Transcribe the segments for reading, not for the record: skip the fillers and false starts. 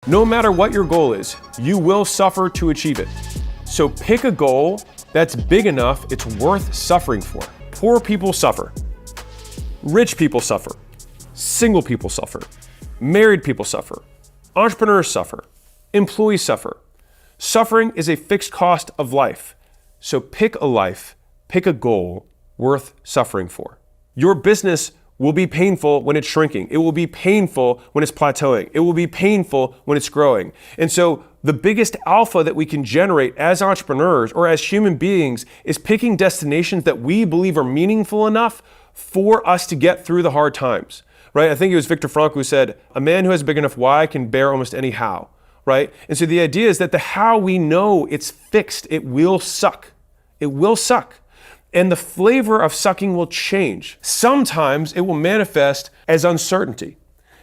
No matter what your goal is, you will suffer to achieve it. So pick a goal that's big enough it's worth suffering for. Poor people suffer. Rich people suffer. Single people suffer. Married people suffer. Entrepreneurs suffer. Employees suffer. Suffering is a fixed cost of life. So pick a life, pick a goal worth suffering for. Your business will be painful when it's shrinking. It will be painful when it's plateauing. It will be painful when it's growing. And so the biggest alpha that we can generate as entrepreneurs or as human beings is picking destinations that we believe are meaningful enough for us to get through the hard times, right? I think it was Viktor Frankl who said, a man who has a big enough why can bear almost any how, right? And so the idea is that the how we know it's fixed, it will suck. It will suck. And the flavor of sucking will change. Sometimes it will manifest as uncertainty.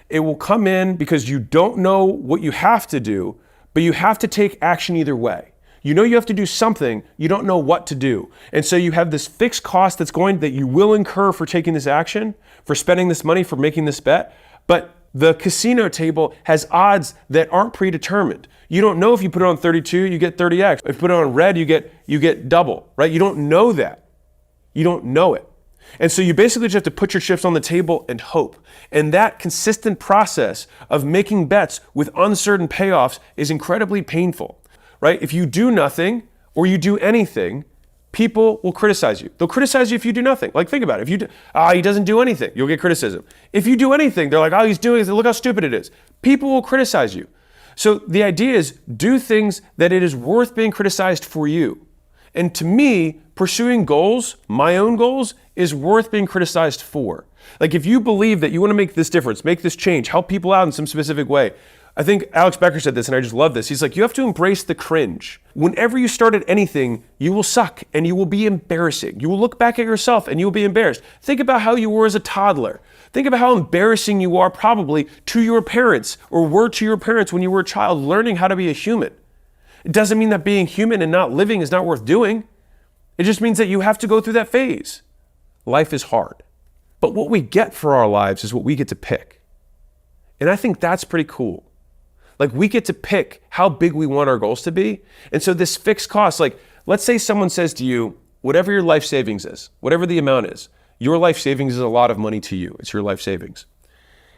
It will come in because you don't know what you have to do, but you have to take action either way. You know you have to do something, you don't know what to do. And so you have this fixed cost that you will incur for taking this action, for spending this money, for making this bet. But the casino table has odds that aren't predetermined. You don't know if you put it on 32, you get 30x. If you put it on red, you get double, right? You don't know that. You don't know it. And so you basically just have to put your chips on the table and hope. And that consistent process of making bets with uncertain payoffs is incredibly painful, right? If you do nothing or you do anything, people will criticize you. They'll criticize you if you do nothing. Like, think about it. If you do, he doesn't do anything, you'll get criticism. If you do anything, they're like, he's doing it. Look how stupid it is. People will criticize you. So the idea is do things that it is worth being criticized for you. And to me, pursuing goals, my own goals, is worth being criticized for. Like, if you believe that you want to make this difference, make this change, help people out in some specific way. I think Alex Becker said this, and I just love this. He's like, you have to embrace the cringe. Whenever you start at anything, you will suck and you will be embarrassing. You will look back at yourself and you will be embarrassed. Think about how you were as a toddler. Think about how embarrassing you are probably to your parents or were to your parents when you were a child learning how to be a human. It doesn't mean that being human and not living is not worth doing. It just means that you have to go through that phase. Life is hard. But what we get for our lives is what we get to pick. And I think that's pretty cool. Like, we get to pick how big we want our goals to be. And so this fixed cost, like, let's say someone says to you, whatever your life savings is, whatever the amount is, your life savings is a lot of money to you. It's your life savings.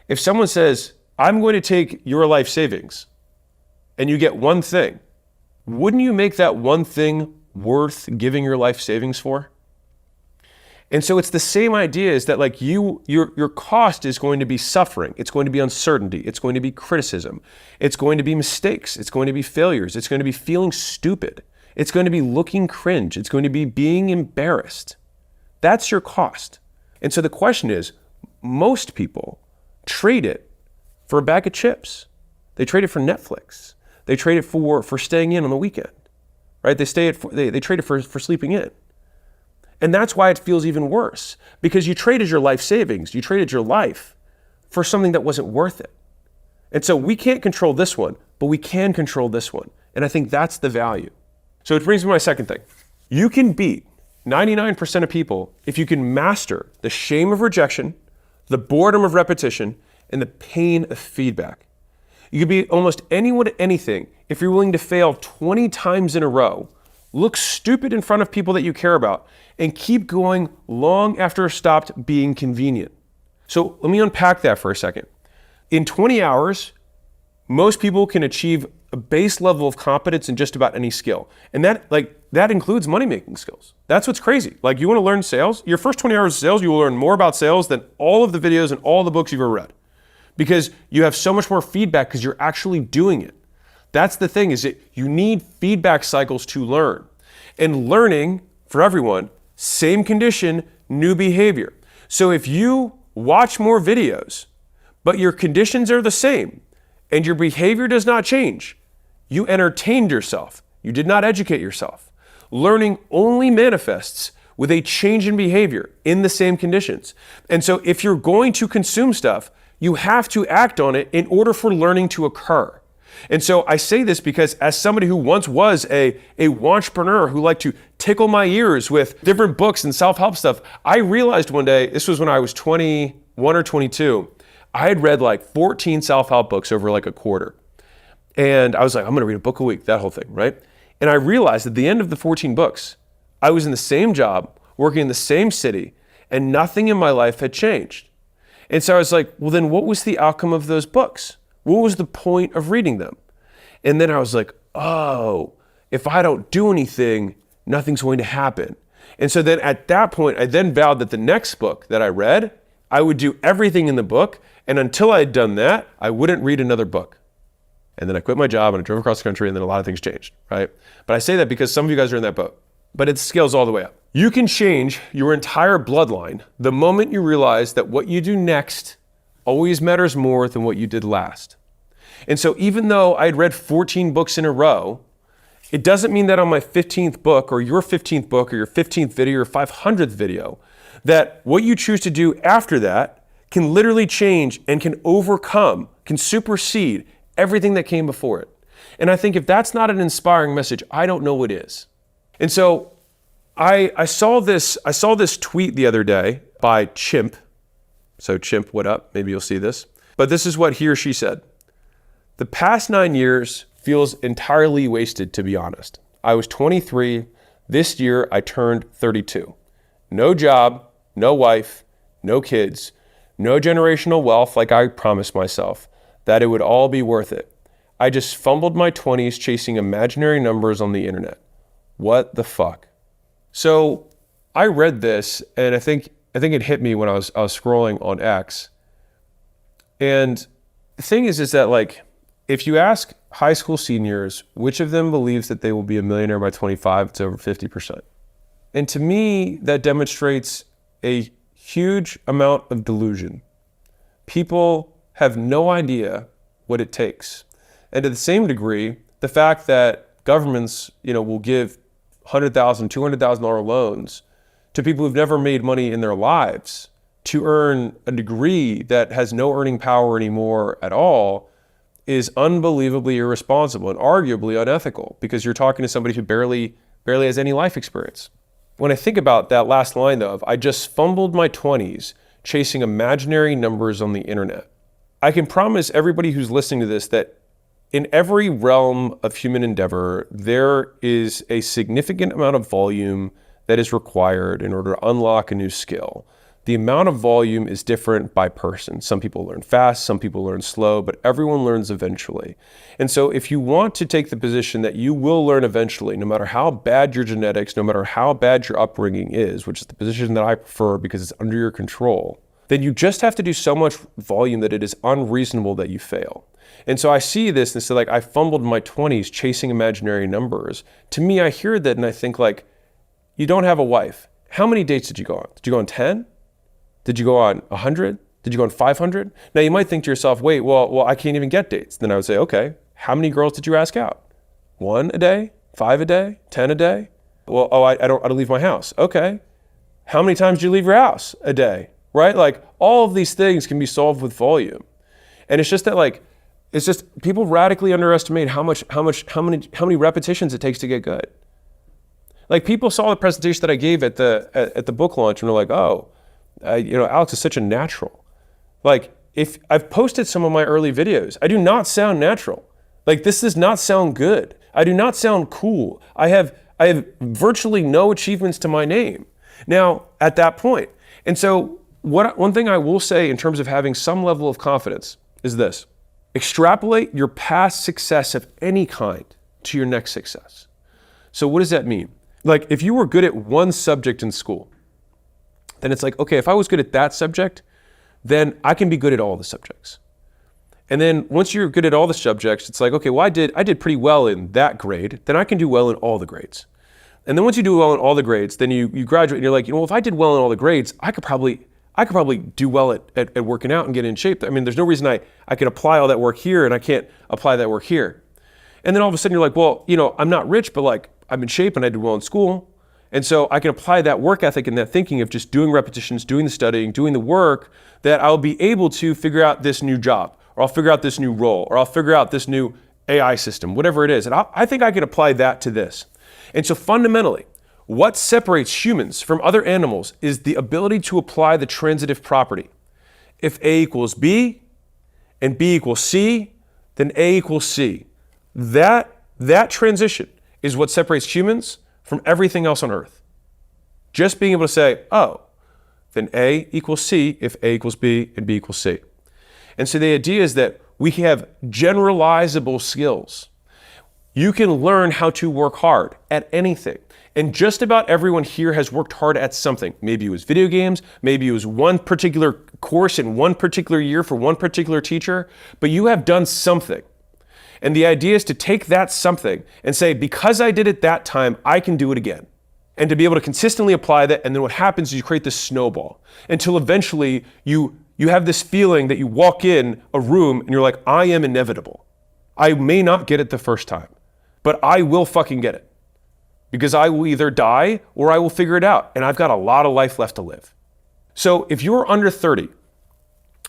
If someone says, I'm going to take your life savings, and you get one thing, wouldn't you make that one thing worth giving your life savings for? And so it's the same idea, is that like your cost is going to be suffering. It's going to be uncertainty. It's going to be criticism. It's going to be mistakes. It's going to be failures. It's going to be feeling stupid. It's going to be looking cringe. It's going to be being embarrassed. That's your cost. And so the question is, most people trade it for a bag of chips. They trade it for Netflix. They trade it for staying in on the weekend, right? They trade it for sleeping in. And that's why it feels even worse, because you traded your life savings, you traded your life for something that wasn't worth it. And so we can't control this one, but we can control this one. And I think that's the value. So it brings me to my second thing. You can beat 99% of people if you can master the shame of rejection, the boredom of repetition, and the pain of feedback. You can beat almost anyone at anything if you're willing to fail 20 times in a row, look stupid in front of people that you care about, and keep going long after it stopped being convenient. So let me unpack that for a second. In 20 hours, most people can achieve a base level of competence in just about any skill. And that includes money-making skills. That's what's crazy. Like, you want to learn sales? Your first 20 hours of sales, you will learn more about sales than all of the videos and all the books you've ever read. Because you have so much more feedback because you're actually doing it. That's the thing, is that you need feedback cycles to learn. And learning, for everyone, same condition, new behavior. So if you watch more videos, but your conditions are the same, and your behavior does not change, you entertained yourself. You did not educate yourself. Learning only manifests with a change in behavior in the same conditions. And so if you're going to consume stuff, you have to act on it in order for learning to occur. And so I say this because, as somebody who once was a wantrepreneur who liked to tickle my ears with different books and self-help stuff, I realized one day, this was when I was 21 or 22, I had read like 14 self-help books over like a quarter. And I was like, I'm going to read a book a week, that whole thing, right? And I realized at the end of the 14 books, I was in the same job, working in the same city, and nothing in my life had changed. And so I was like, well, then what was the outcome of those books? What was the point of reading them? And then I was like, oh, if I don't do anything, nothing's going to happen. And so then at that point, I then vowed that the next book that I read, I would do everything in the book. And until I had done that, I wouldn't read another book. And then I quit my job and I drove across the country, and then a lot of things changed, right? But I say that because some of you guys are in that boat, but it scales all the way up. You can change your entire bloodline the moment you realize that what you do next always matters more than what you did last. And so even though I had read 14 books in a row, it doesn't mean that on my 15th book or your 15th book or your 15th video or 500th video, that what you choose to do after that can literally change and can overcome, can supersede everything that came before it. And I think if that's not an inspiring message, I don't know what is. And so I saw this tweet the other day by Chimp. So Chimp, what up? Maybe you'll see this. But this is what he or she said. The past 9 years feels entirely wasted, to be honest. I was 23. This year I turned 32. No job, no wife, no kids, no generational wealth like I promised myself, that it would all be worth it. I just fumbled my 20s chasing imaginary numbers on the internet. What the fuck? So I read this, and I think it hit me when I was scrolling on X. And the thing is that, like, if you ask high school seniors which of them believes that they will be a millionaire by 25, it's over 50%. And to me, that demonstrates a huge amount of delusion. People have no idea what it takes. And to the same degree, the fact that governments, will give $100,000, $200,000 loans to people who've never made money in their lives to earn a degree that has no earning power anymore at all is unbelievably irresponsible and arguably unethical, because you're talking to somebody who barely has any life experience. When I think about that last line, though, of I just fumbled my 20s chasing imaginary numbers on the internet, I can promise everybody who's listening to this that in every realm of human endeavor, there is a significant amount of volume that is required in order to unlock a new skill. The amount of volume is different by person. Some people learn fast, some people learn slow, but everyone learns eventually. And so if you want to take the position that you will learn eventually, no matter how bad your genetics, no matter how bad your upbringing is, which is the position that I prefer because it's under your control, then you just have to do so much volume that it is unreasonable that you fail. And so I see this and say, like, I fumbled my 20s chasing imaginary numbers. To me, I hear that and I think, like, you don't have a wife. How many dates did you go on? Did you go on 10? Did you go on 100? Did you go on 500? Now you might think to yourself, wait, well, I can't even get dates. Then I would say, okay, how many girls did you ask out? 1 a day? 5 a day? 10 a day? Well, I don't leave my house. Okay. How many times do you leave your house a day? Right? Like, all of these things can be solved with volume. And it's just that, like, it's just people radically underestimate how many repetitions it takes to get good. Like, people saw the presentation that I gave at the book launch and they're like, oh, Alex is such a natural. Like, if I've posted some of my early videos, I do not sound natural. Like, this does not sound good. I do not sound cool. I have virtually no achievements to my name now at that point. And so one thing I will say in terms of having some level of confidence is this: extrapolate your past success of any kind to your next success. So what does that mean? Like, if you were good at one subject in school, then it's like, okay, if I was good at that subject, then I can be good at all the subjects. And then once you're good at all the subjects, it's like, okay, well, I did pretty well in that grade, then I can do well in all the grades. And then once you do well in all the grades, then you graduate and you're like, if I did well in all the grades, I could probably do well at working out and get in shape. I mean, there's no reason I can apply all that work here and I can't apply that work here. And then all of a sudden you're like, well, I'm not rich, but like, I'm in shape and I did well in school. And so I can apply that work ethic and that thinking of just doing repetitions, doing the studying, doing the work, that I'll be able to figure out this new job, or I'll figure out this new role, or I'll figure out this new AI system, whatever it is. And I think I can apply that to this. And so fundamentally, what separates humans from other animals is the ability to apply the transitive property. If A equals B and B equals C, then A equals C. That transition is what separates humans from everything else on earth. Just being able to say, oh, then A equals C if A equals B and B equals C. And so the idea is that we have generalizable skills. You can learn how to work hard at anything. And just about everyone here has worked hard at something. Maybe it was video games, maybe it was one particular course in one particular year for one particular teacher, but you have done something. And the idea is to take that something and say, because I did it that time, I can do it again. And to be able to consistently apply that, and then what happens is you create this snowball until eventually you have this feeling that you walk in a room and you're like, I am inevitable. I may not get it the first time, but I will fucking get it. Because I will either die or I will figure it out. And I've got a lot of life left to live. So if you're under 30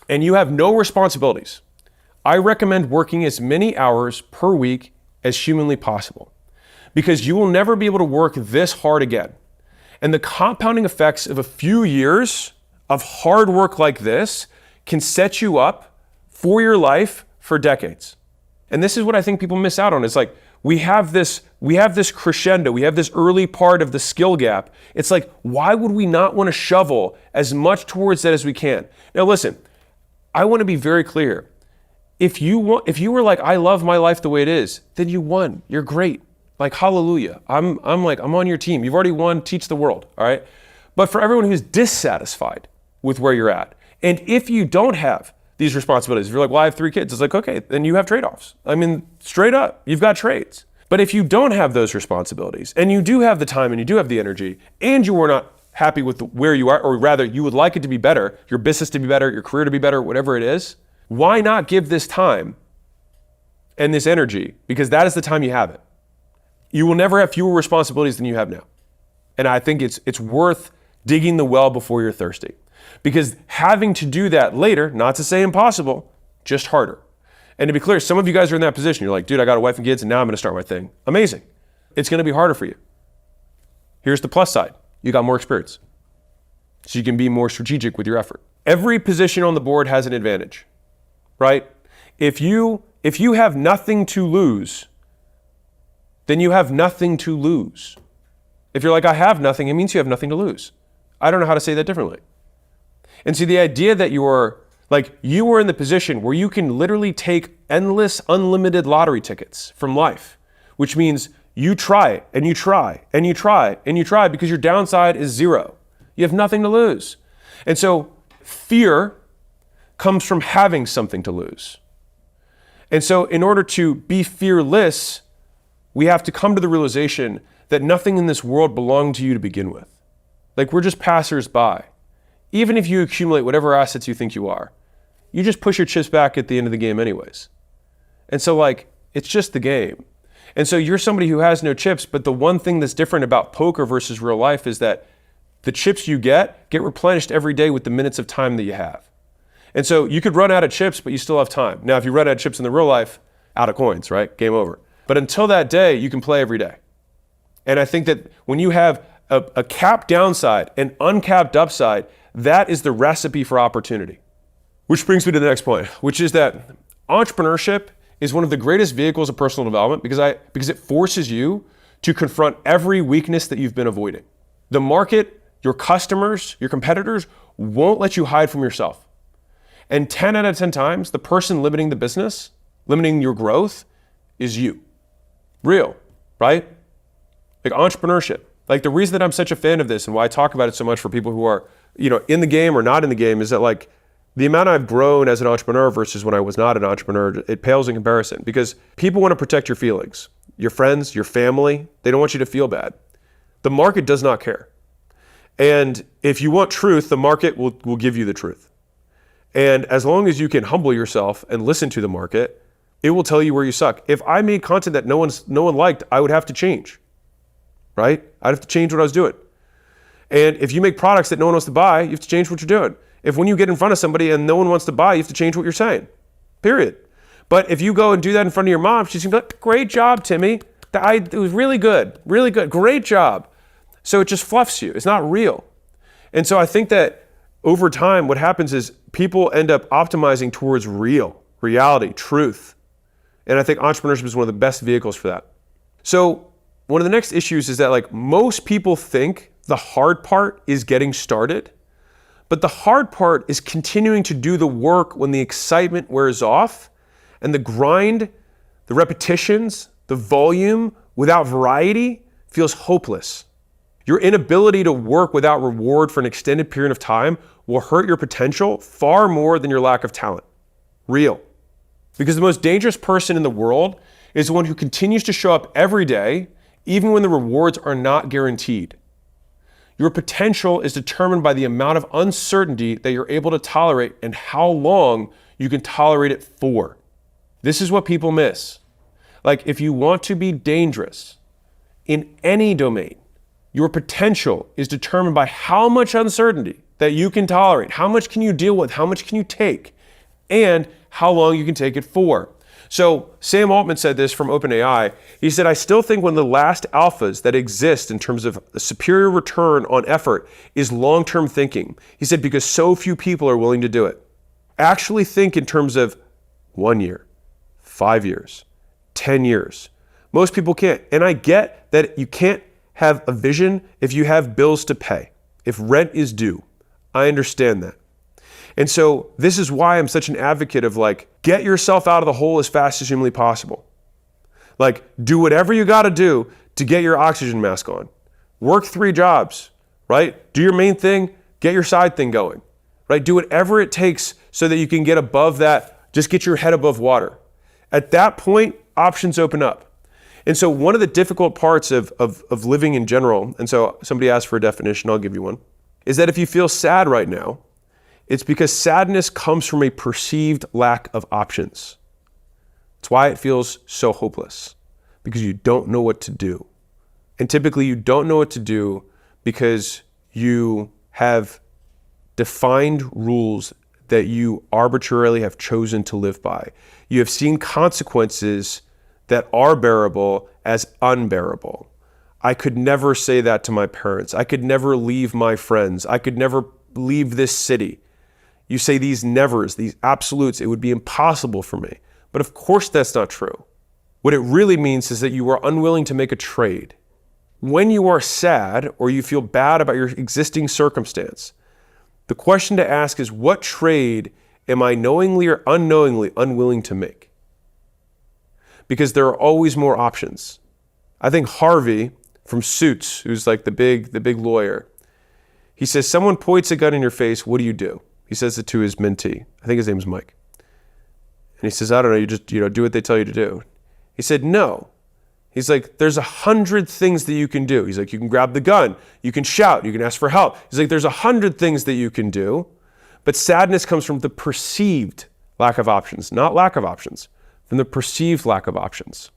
and you have no responsibilities, I recommend working as many hours per week as humanly possible. Because you will never be able to work this hard again. And the compounding effects of a few years of hard work like this can set you up for your life for decades. And this is what I think people miss out on. It's like, we have this crescendo, we have this early part of the skill gap. It's like, why would we not want to shovel as much towards that as we can? Now listen, I want to be very clear. If you were like, I love my life the way it is, then you won. You're great. Like, hallelujah. I'm on your team. You've already won, teach the world, all right? But for everyone who's dissatisfied with where you're at, and if you don't have these responsibilities, if you're like, well, I have 3 kids, it's like, okay, then you have trade-offs. I mean, straight up, you've got trades. But if you don't have those responsibilities, and you do have the time and you do have the energy, and you are not happy with where you are, or rather you would like it to be better, your business to be better, your career to be better, whatever it is, why not give this time and this energy? Because that is the time you have it. You will never have fewer responsibilities than you have now. And I think it's worth digging the well before you're thirsty. Because having to do that later, not to say impossible, just harder. And to be clear, some of you guys are in that position. You're like, dude, I got a wife and kids and now I'm going to start my thing. Amazing. It's going to be harder for you. Here's the plus side. You got more experience. So you can be more strategic with your effort. Every position on the board has an advantage, right? If you have nothing to lose, then you have nothing to lose. If you're like, I have nothing, it means you have nothing to lose. I don't know how to say that differently. And see, the idea that you are in the position where you can literally take endless, unlimited lottery tickets from life, which means you try and you try and you try and you try because your downside is 0. You have nothing to lose. And so fear comes from having something to lose. And so in order to be fearless, we have to come to the realization that nothing in this world belonged to you to begin with. Like, we're just passers-by. Even if you accumulate whatever assets you think you are, you just push your chips back at the end of the game anyways. And so it's just the game. And so you're somebody who has no chips, but the one thing that's different about poker versus real life is that the chips you get replenished every day with the minutes of time that you have. And so you could run out of chips, but you still have time. Now, if you run out of chips in the real life, out of coins, right? Game over. But until that day, you can play every day. And I think that when you have a capped downside and uncapped upside, that is the recipe for opportunity. Which brings me to the next point, which is that entrepreneurship is one of the greatest vehicles of personal development because it forces you to confront every weakness that you've been avoiding. The market, your customers, your competitors won't let you hide from yourself. And 10 out of 10 times, the person limiting the business, limiting your growth, is you. Real, right? Like entrepreneurship. Like the reason that I'm such a fan of this and why I talk about it so much for people who are, in the game or not in the game is that the amount I've grown as an entrepreneur versus when I was not an entrepreneur, it pales in comparison because people want to protect your feelings, your friends, your family. They don't want you to feel bad. The market does not care. And if you want truth, the market will give you the truth. And as long as you can humble yourself and listen to the market, it will tell you where you suck. If I made content that no one liked, I would have to change, right? I'd have to change what I was doing. And if you make products that no one wants to buy, you have to change what you're doing. If when you get in front of somebody and no one wants to buy, you have to change what you're saying, period. But if you go and do that in front of your mom, she's gonna be like, great job, Timmy. It was really good, great job. So it just fluffs you. It's not real. And so I think that over time, what happens is people end up optimizing towards reality, truth. And I think entrepreneurship is one of the best vehicles for that. So one of the next issues is that like most people think the hard part is getting started, but the hard part is continuing to do the work when the excitement wears off and the grind, the repetitions, the volume without variety feels hopeless. Your inability to work without reward for an extended period of time will hurt your potential far more than your lack of talent. Real. Because the most dangerous person in the world is the one who continues to show up every day, even when the rewards are not guaranteed. Your potential is determined by the amount of uncertainty that you're able to tolerate and how long you can tolerate it for. This is what people miss. Like, if you want to be dangerous in any domain, your potential is determined by how much uncertainty that you can tolerate, how much can you deal with, how much can you take, and how long you can take it for. So Sam Altman said this from OpenAI. He said, I still think one of the last alphas that exist in terms of a superior return on effort is long-term thinking. He said, because so few people are willing to do it. Actually think in terms of 1 year, 5 years, 10 years. Most people can't. And I get that you can't have a vision if you have bills to pay, if rent is due. I understand that. And so this is why I'm such an advocate of like, get yourself out of the hole as fast as humanly possible. Like, do whatever you got to do to get your oxygen mask on. Work 3 jobs, right? Do your main thing, get your side thing going, right? Do whatever it takes so that you can get above that, just get your head above water. At that point, options open up. And so one of the difficult parts of living in general, and so somebody asked for a definition, I'll give you one, is that if you feel sad right now, it's because sadness comes from a perceived lack of options. It's why it feels so hopeless, because you don't know what to do. And typically you don't know what to do because you have defined rules that you arbitrarily have chosen to live by. You have seen consequences that are bearable as unbearable. I could never say that to my parents. I could never leave my friends. I could never leave this city. You say these nevers, these absolutes, it would be impossible for me. But of course that's not true. What it really means is that you are unwilling to make a trade. When you are sad or you feel bad about your existing circumstance, the question to ask is, what trade am I knowingly or unknowingly unwilling to make? Because there are always more options. I think Harvey from Suits, who's like the big lawyer, he says, someone points a gun in your face, what do you do? He says it to his mentee. I think his name is Mike. And he says, I don't know, you just do what they tell you to do. He said, no. He's like, there's 100 things that you can do. He's like, you can grab the gun, you can shout, you can ask for help. He's like, there's 100 things that you can do, but sadness comes from the perceived lack of options, not lack of options, from the perceived lack of options.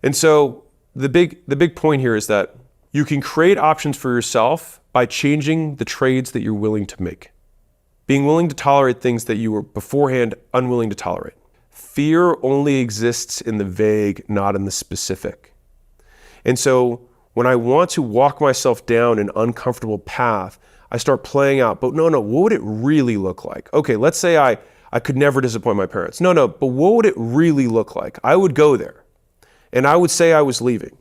And so the big point here is that you can create options for yourself by changing the trades that you're willing to make. Being willing to tolerate things that you were beforehand unwilling to tolerate. Fear only exists in the vague, not in the specific. And so when I want to walk myself down an uncomfortable path, I start playing out, but no, what would it really look like? Okay, let's say I could never disappoint my parents. No, but what would it really look like? I would go there and I would say I was leaving.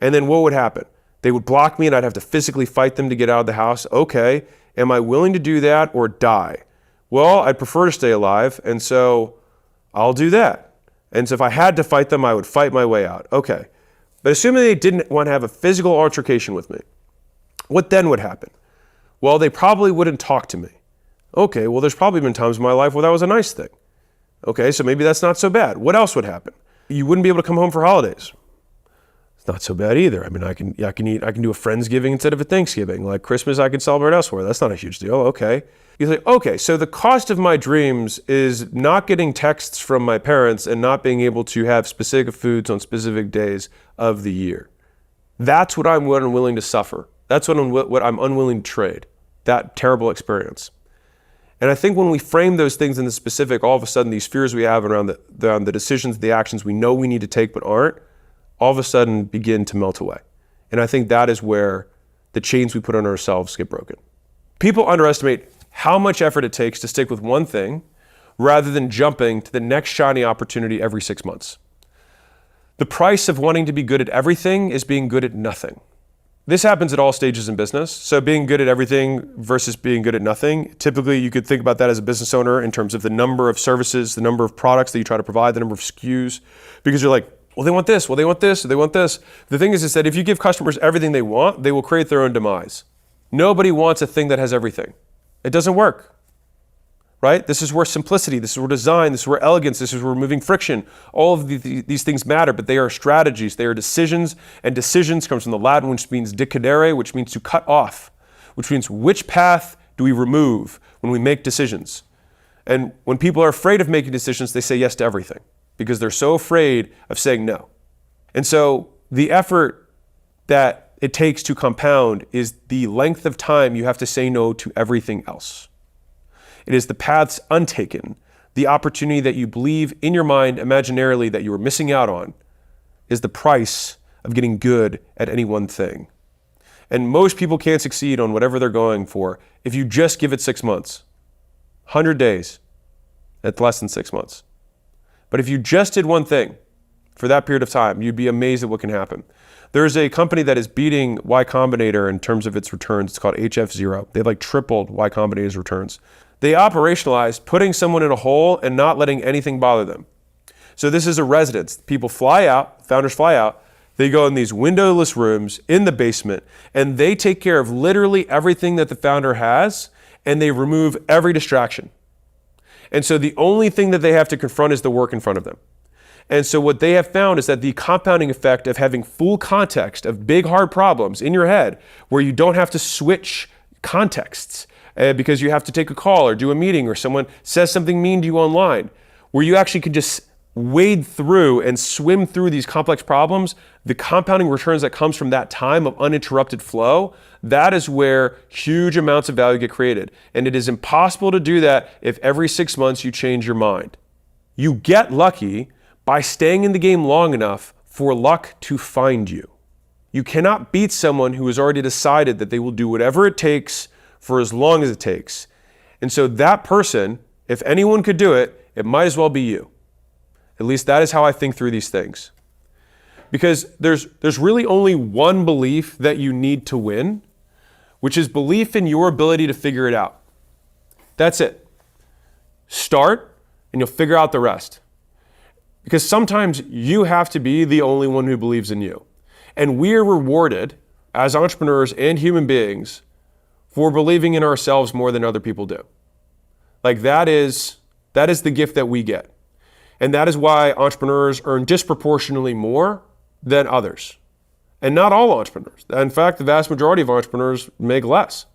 And then what would happen? They would block me and I'd have to physically fight them to get out of the house. Okay, am I willing to do that or die? Well, I'd prefer to stay alive, and so I'll do that. And so if I had to fight them, I would fight my way out. Okay. But assuming they didn't want to have a physical altercation with me, what then would happen? Well, they probably wouldn't talk to me. Okay, well, there's probably been times in my life where that was a nice thing. Okay, so maybe that's not so bad. What else would happen? You wouldn't be able to come home for holidays. It's not so bad either. I mean, I can do a Friendsgiving instead of a Thanksgiving. Like Christmas, I can celebrate elsewhere. That's not a huge deal. Okay. You say, okay, so the cost of my dreams is not getting texts from my parents and not being able to have specific foods on specific days of the year. That's what I'm unwilling to suffer. That's what I'm unwilling to trade. That terrible experience. And I think when we frame those things in the specific, all of a sudden these fears we have around the decisions, the actions we know we need to take but aren't, all of a sudden begin to melt away. And I think that is where the chains we put on ourselves get broken. People underestimate how much effort it takes to stick with one thing rather than jumping to the next shiny opportunity every 6 months. The price of wanting to be good at everything is being good at nothing. This happens at all stages in business. So being good at everything versus being good at nothing, typically you could think about that as a business owner in terms of the number of services, the number of products that you try to provide, the number of SKUs, because you're like, well, they want this, well, they want this, they want this. The thing is that if you give customers everything they want, they will create their own demise. Nobody wants a thing that has everything. It doesn't work. Right? This is where simplicity, this is where design, this is where elegance, this is where removing friction. All of these things matter, but they are strategies, they are decisions, and decisions comes from the Latin, which means decidere, which means to cut off, which means which path do we remove when we make decisions. And when people are afraid of making decisions, they say yes to everything because they're so afraid of saying no. And so the effort that it takes to compound is the length of time you have to say no to everything else. It is the paths untaken, the opportunity that you believe in your mind imaginarily that you are missing out on is the price of getting good at any one thing. And most people can't succeed on whatever they're going for if you just give it 6 months, 100 days, at less than 6 months. But if you just did one thing for that period of time, you'd be amazed at what can happen. There's a company that is beating Y Combinator in terms of its returns. It's called HF0. They've like tripled Y Combinator's returns. They operationalized putting someone in a hole and not letting anything bother them. So this is a residence. People fly out, founders fly out, they go in these windowless rooms in the basement, and they take care of literally everything that the founder has, and they remove every distraction. And so the only thing that they have to confront is the work in front of them. And so what they have found is that the compounding effect of having full context of big, hard problems in your head, where you don't have to switch contexts, because you have to take a call or do a meeting or someone says something mean to you online, where you actually can just wade through and swim through these complex problems, the compounding returns that comes from that time of uninterrupted flow, that is where huge amounts of value get created. And it is impossible to do that if every 6 months you change your mind. You get lucky by staying in the game long enough for luck to find you. You cannot beat someone who has already decided that they will do whatever it takes for as long as it takes. And so that person, if anyone could do it, it might as well be you. At least that is how I think through these things. Because there's really only one belief that you need to win, which is belief in your ability to figure it out. That's it. Start and you'll figure out the rest. Because sometimes you have to be the only one who believes in you. And we are rewarded as entrepreneurs and human beings for believing in ourselves more than other people do. Like that is the gift that we get. And that is why entrepreneurs earn disproportionately more than others. And not all entrepreneurs. In fact, the vast majority of entrepreneurs make less.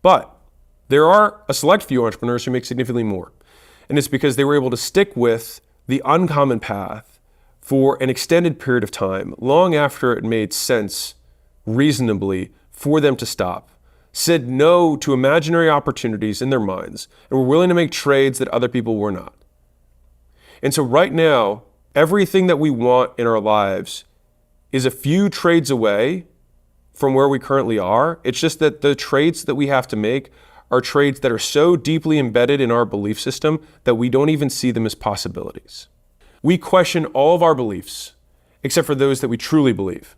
But there are a select few entrepreneurs who make significantly more. And it's because they were able to stick with the uncommon path for an extended period of time, long after it made sense reasonably for them to stop, said no to imaginary opportunities in their minds, and were willing to make trades that other people were not. And so right now, everything that we want in our lives is a few trades away from where we currently are. It's just that the trades that we have to make are trades that are so deeply embedded in our belief system that we don't even see them as possibilities. We question all of our beliefs, except for those that we truly believe.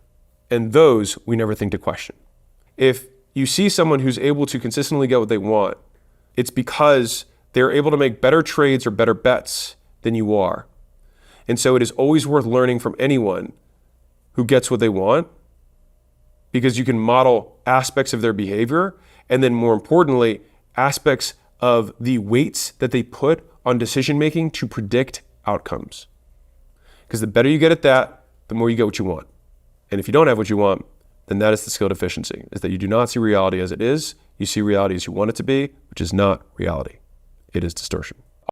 And those we never think to question. If you see someone who's able to consistently get what they want, it's because they're able to make better trades or better bets than you are. And so it is always worth learning from anyone who gets what they want, because you can model aspects of their behavior, and then more importantly, aspects of the weights that they put on decision making to predict outcomes. Because the better you get at that, the more you get what you want. And if you don't have what you want, then that is the skill deficiency, is that you do not see reality as it is, you see reality as you want it to be, which is not reality. It is distortion.